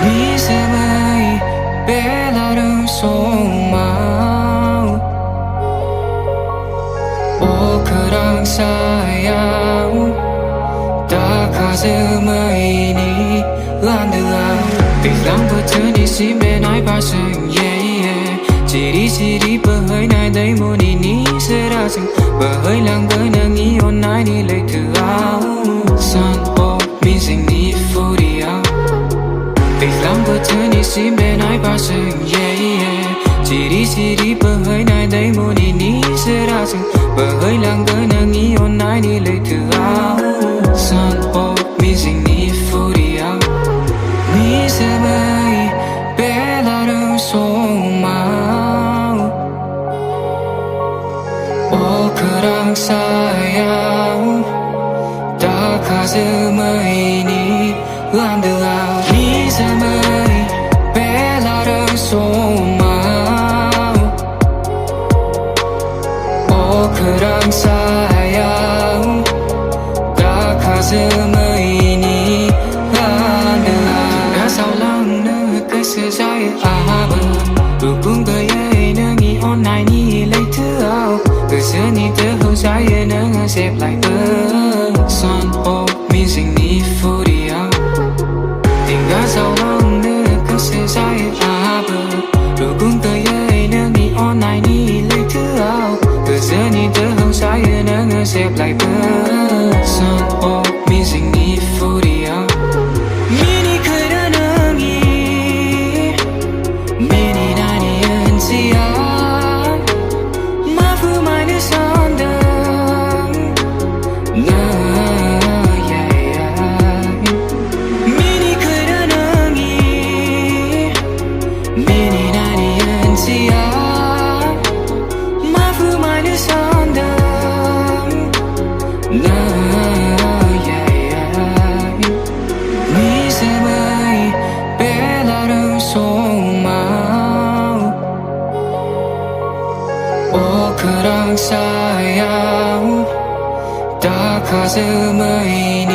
미세마이 벨라름 소마우 오크랑 사야우 다 가슴이니 란드라 빌랑부터니 심에 나이 발생 Chiri bờ hơi này đây mùa đi ní sẽ ra rừng bờ hơi làng với nàng ý ôn nai đi lấy từ áo san ho mi dình ní phù đi áo tình lắm bờ thơ ní sim bên ai ba rừng Chiri bờ hơi này đây mùa đi ní sẽ ra rừng bờ hơi làng với nàng ý ôn nai đi lấy từ áo san ho mi dình ní phù đi áo mi sẽ bay bé là đường sông mà 그랑 사야우 다 가슴이니 란드라 미세마이 벨라르 소마우 그랑 사야우 다 가슴이니 란드라 đã sao lắng nữa cái sự dài bờ ước cũng tới ấy nữa nghĩ ôn này đi lấy thứ ao từ xưa ni tớ không sai nâng xếp lại tớ son ho mi dình ni phù đi áo tình đã sao lắm nữa cứ sẽ dài bờ rồi cũng tới ấy nâng nghĩ on này ni lấy thứ ao từ xưa ni tớ không sai nâng xếp lại tớ son ho mi dình ni phù đi áo mini cười đã nâng ý mini đã đi ơn gì áo 그랑 사야우 다 가슴이니